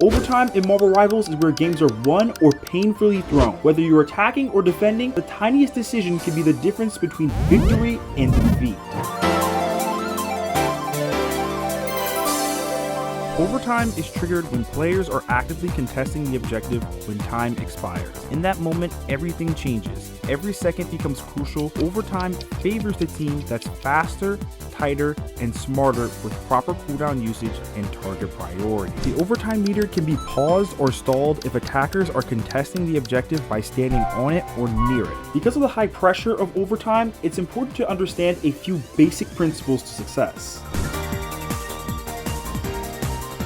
Overtime in Marvel Rivals is where games are won or painfully thrown. Whether you're attacking or defending, the tiniest decision can be the difference between victory and defeat. Overtime is triggered when players are actively contesting the objective when time expires. In that moment, everything changes. Every second becomes crucial. Overtime favors the team that's faster, tighter, and smarter with proper cooldown usage and target priority. The overtime meter can be paused or stalled if attackers are contesting the objective by standing on it or near it. Because of the high pressure of overtime, it's important to understand a few basic principles to success.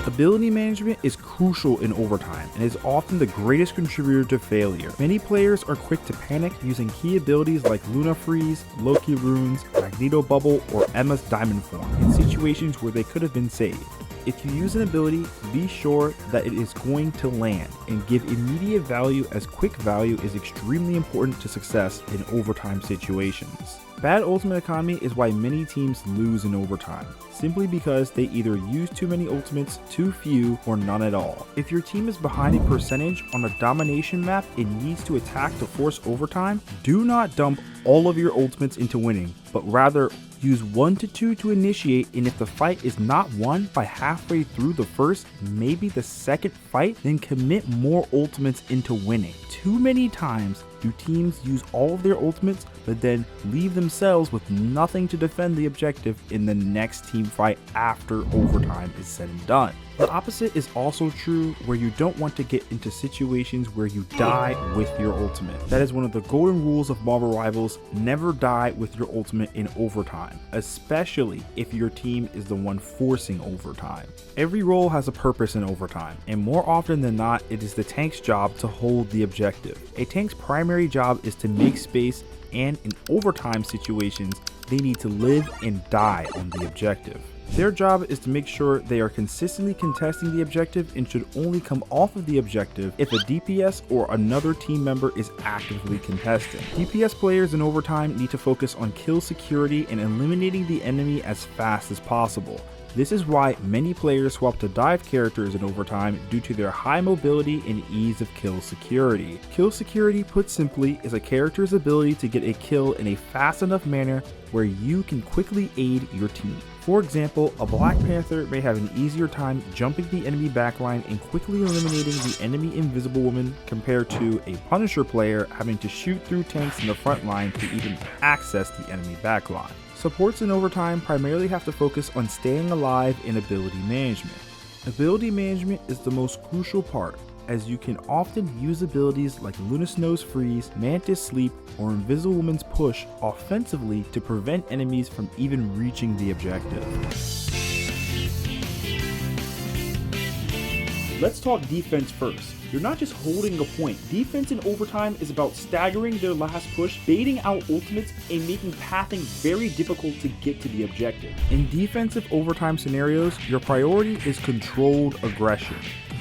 Ability management is crucial in overtime and is often the greatest contributor to failure. Many players are quick to panic using key abilities like Luna Freeze, Loki Runes, Magneto Bubble, or Emma's Diamond Form in situations where they could have been saved. If you use an ability, be sure that it is going to land and give immediate value, as quick value is extremely important to success in overtime situations. Bad ultimate economy is why many teams lose in overtime, simply because they either use too many ultimates, too few, or none at all. If your team is behind a percentage on a domination map and needs to attack to force overtime, do not dump all of your ultimates into winning, but rather use 1 to 2 to initiate, and if the fight is not won by halfway through the first, maybe the second fight, then commit more ultimates into winning. Too many times do teams use all of their ultimates but then leave themselves with nothing to defend the objective in the next team fight after overtime is said and done. The opposite is also true, where you don't want to get into situations where you die with your ultimate. That is one of the golden rules of Marvel Rivals: never die with your ultimate in overtime, especially if your team is the one forcing overtime. Every role has a purpose in overtime, and more often than not, it is the tank's job to hold the objective. A tank's primary job is to make space, and in overtime situations, they need to live and die on the objective. Their job is to make sure they are consistently contesting the objective and should only come off of the objective if a DPS or another team member is actively contesting. DPS players in overtime need to focus on kill security and eliminating the enemy as fast as possible. This is why many players swap to dive characters in overtime due to their high mobility and ease of kill security. Kill security, put simply, is a character's ability to get a kill in a fast enough manner where you can quickly aid your team. For example, a Black Panther may have an easier time jumping the enemy backline and quickly eliminating the enemy Invisible Woman compared to a Punisher player having to shoot through tanks in the front line to even access the enemy backline. Supports in overtime primarily have to focus on staying alive and ability management. Ability management is the most crucial part, as you can often use abilities like Luna Snow's Freeze, Mantis Sleep, or Invisible Woman's Push offensively to prevent enemies from even reaching the objective. Let's talk defense first. You're not just holding a point. Defense in overtime is about staggering their last push, baiting out ultimates, and making pathing very difficult to get to the objective. In defensive overtime scenarios, your priority is controlled aggression.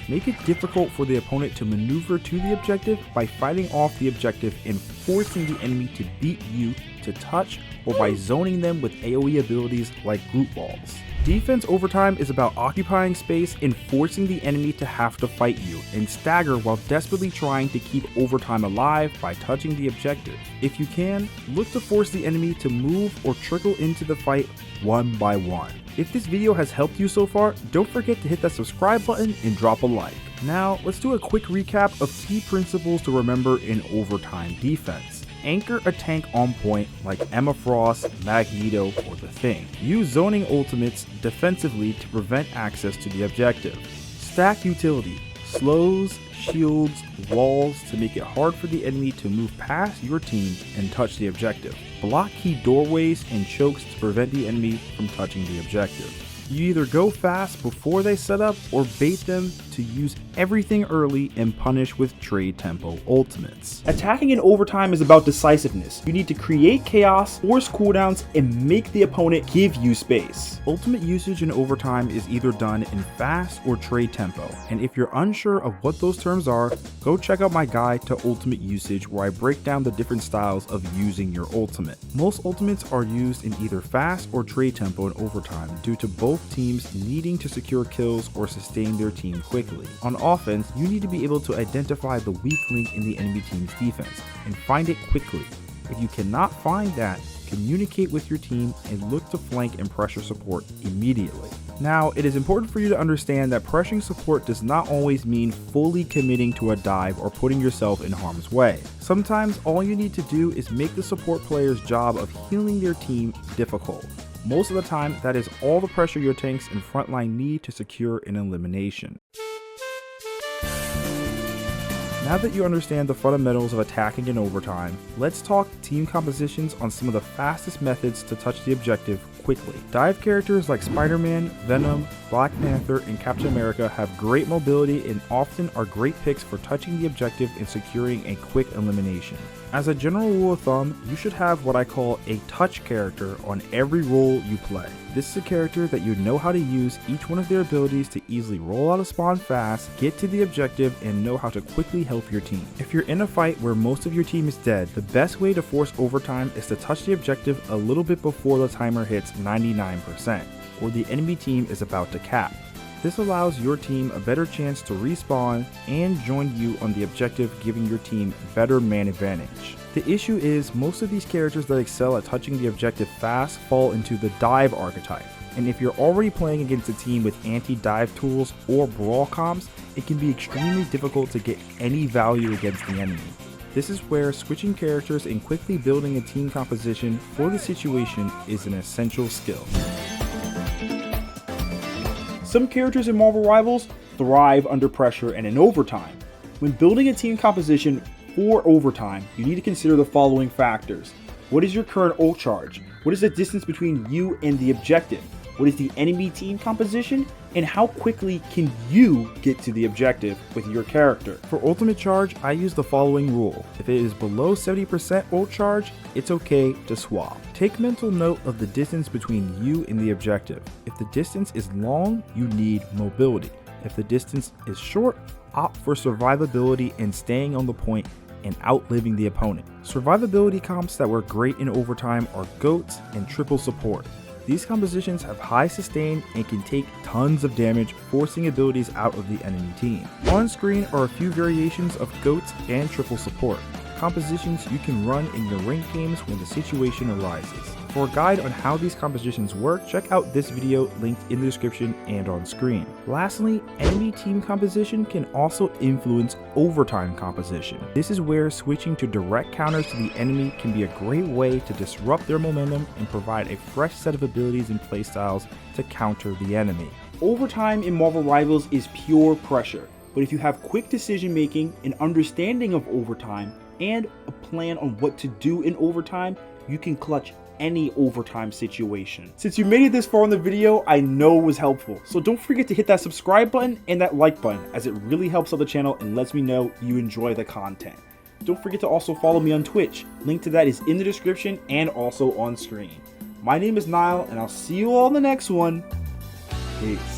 Make it difficult for the opponent to maneuver to the objective by fighting off the objective and forcing the enemy to beat you to touch, or by zoning them with AoE abilities like group balls. Defense overtime is about occupying space and forcing the enemy to have to fight you and stagger while desperately trying to keep overtime alive by touching the objective. If you can, look to force the enemy to move or trickle into the fight one by one. If this video has helped you so far, don't forget to hit that subscribe button and drop a like. Now, let's do a quick recap of key principles to remember in overtime defense. Anchor a tank on point like Emma Frost, Magneto, or the Thing. Use zoning ultimates defensively to prevent access to the objective. Stack utility, slows, shields, walls to make it hard for the enemy to move past your team and touch the objective. Block key doorways and chokes to prevent the enemy from touching the objective. You either go fast before they set up or bait them to use everything early and punish with trade tempo ultimates. Attacking in overtime is about decisiveness. You need to create chaos, force cooldowns, and make the opponent give you space. Ultimate usage in overtime is either done in fast or trade tempo, and if you're unsure of what those terms are, go check out my guide to ultimate usage where I break down the different styles of using your ultimate. Most ultimates are used in either fast or trade tempo in overtime due to both teams needing to secure kills or sustain their team quickly. quickly. On offense, you need to be able to identify the weak link in the enemy team's defense and find it quickly. If you cannot find that, communicate with your team and look to flank and pressure support immediately. Now, it is important for you to understand that pressuring support does not always mean fully committing to a dive or putting yourself in harm's way. Sometimes all you need to do is make the support player's job of healing their team difficult. Most of the time, that is all the pressure your tanks and frontline need to secure an elimination. Now that you understand the fundamentals of attacking in overtime, let's talk team compositions on some of the fastest methods to touch the objective quickly. Dive characters like Spider-Man, Venom, Black Panther, and Captain America have great mobility and often are great picks for touching the objective and securing a quick elimination. As a general rule of thumb, you should have what I call a touch character on every role you play. This is a character that you know how to use each one of their abilities to easily roll out a spawn fast, get to the objective, and know how to quickly help your team. If you're in a fight where most of your team is dead, the best way to force overtime is to touch the objective a little bit before the timer hits 99%, or the enemy team is about to cap. This allows your team a better chance to respawn and join you on the objective, giving your team better man advantage. The issue is most of these characters that excel at touching the objective fast fall into the dive archetype, and if you're already playing against a team with anti-dive tools or brawl comps, it can be extremely difficult to get any value against the enemy. This is where switching characters and quickly building a team composition for the situation is an essential skill. Some characters in Marvel Rivals thrive under pressure and in overtime. When building a team composition for overtime, you need to consider the following factors. What is your current ult charge? What is the distance between you and the objective? What is the enemy team composition? And how quickly can you get to the objective with your character? For ultimate charge, I use the following rule. If it is below 70% ult charge, it's okay to swap. Take mental note of the distance between you and the objective. If the distance is long, you need mobility. If the distance is short, opt for survivability and staying on the point and outliving the opponent. Survivability comps that work great in overtime are GOATs and triple support. These compositions have high sustain and can take tons of damage, forcing abilities out of the enemy team. On screen are a few variations of GOATs and triple support, compositions you can run in your ranked games when the situation arises. For a guide on how these compositions work, check out this video linked in the description and on screen. Lastly, enemy team composition can also influence overtime composition. This is where switching to direct counters to the enemy can be a great way to disrupt their momentum and provide a fresh set of abilities and playstyles to counter the enemy. Overtime in Marvel Rivals is pure pressure, but if you have quick decision making, an understanding of overtime, and a plan on what to do in overtime, you can clutch any overtime situation. Since you made it this far in the video, I know it was helpful. So don't forget to hit that subscribe button and that like button, as it really helps out the channel and lets me know you enjoy the content. Don't forget to also follow me on Twitch. Link to that is in the description and also on screen. My name is Niall, and I'll see you all in the next one. Peace.